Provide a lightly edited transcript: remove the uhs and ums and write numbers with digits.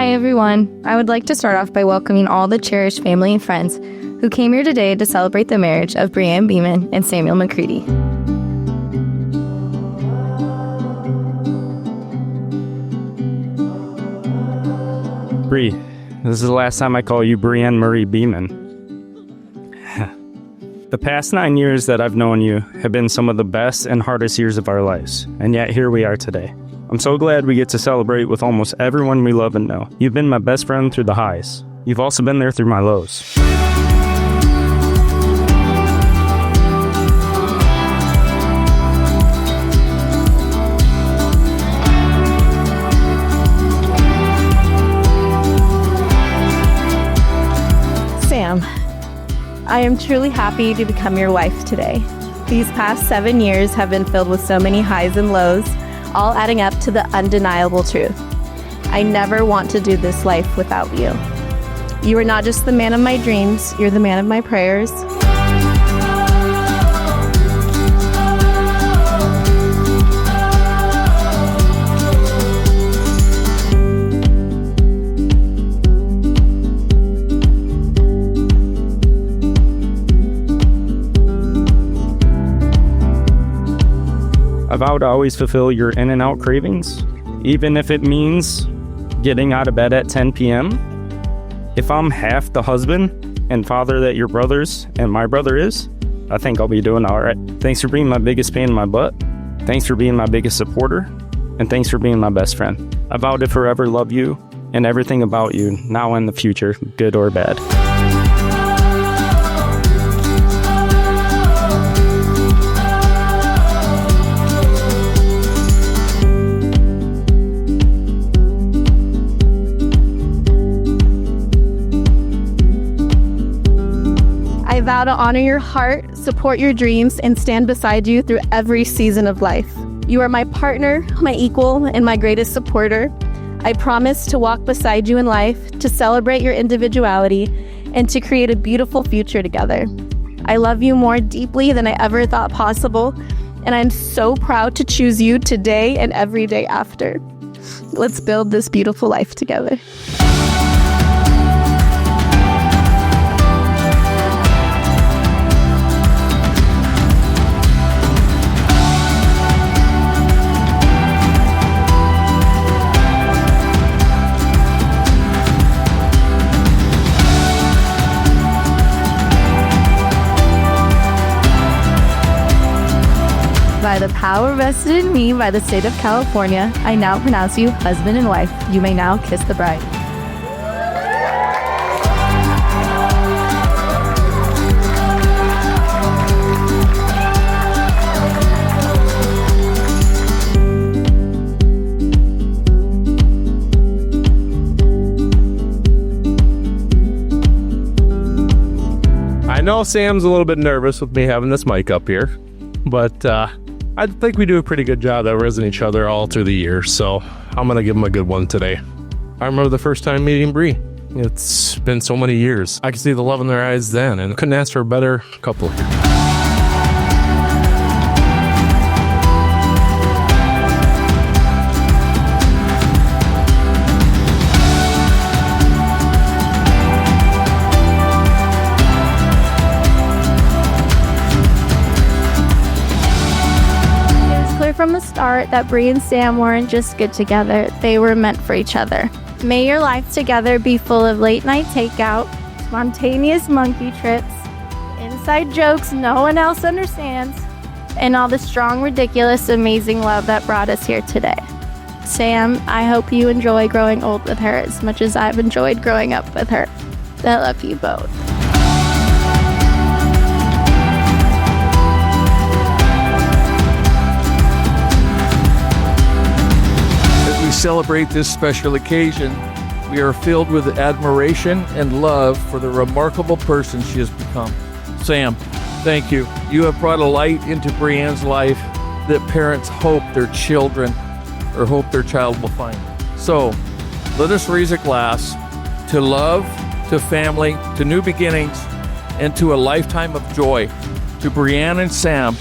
Hi, everyone. I would like to start off by welcoming all the cherished family and friends who came here today to celebrate the marriage of Brianne Beeman and Samuel McCready. Bree, this is the last time I call you Brianne Marie Beeman. The past 9 years that I've known you have been some of the best and hardest years of our lives, and yet here we are today. I'm so glad we get to celebrate with almost everyone we love and know. You've been my best friend through the highs. You've also been there through my lows. Sam, I am truly happy to become your wife today. These past 7 years have been filled with so many highs and lows, all adding up to the undeniable truth. I never want to do this life without you. You are not just the man of my dreams, you're the man of my prayers. I vow to always fulfill your in and out cravings, even if it means getting out of bed at 10 p.m. If I'm half the husband and father that your brothers and my brother is, I think I'll be doing all right. Thanks for being my biggest pain in my butt. Thanks for being my biggest supporter. And thanks for being my best friend. I vow to forever love you and everything about you, now and the future, good or bad. I vow to honor your heart, support your dreams, and stand beside you through every season of life. You are my partner, my equal, and my greatest supporter. I promise to walk beside you in life, to celebrate your individuality, and to create a beautiful future together. I love you more deeply than I ever thought possible, and I'm so proud to choose you today and every day after. Let's build this beautiful life together. By the power vested in me by the state of California, I now pronounce you husband and wife. You may now kiss the bride. I know Sam's a little bit nervous with me having this mic up here, but I think we do a pretty good job at raising each other all through the years, so I'm going to give him a good one today. I remember the first time meeting Bree. It's been so many years. I could see the love in their eyes then, and couldn't ask for a better couple here. From the start that Bree and Sam weren't just good together, they were meant for each other. May your life together be full of late night takeout, spontaneous monkey trips, inside jokes no one else understands, and all the strong, ridiculous, amazing love that brought us here today. Sam, I hope you enjoy growing old with her as much as I've enjoyed growing up with her. I love you both. Celebrate this special occasion, we are filled with admiration and love for the remarkable person she has become. Sam, thank you. You have brought a light into Brianne's life that parents hope their children or hope their child will find. So, let us raise a glass to love, to family, to new beginnings, and to a lifetime of joy. To Brianne and Sam,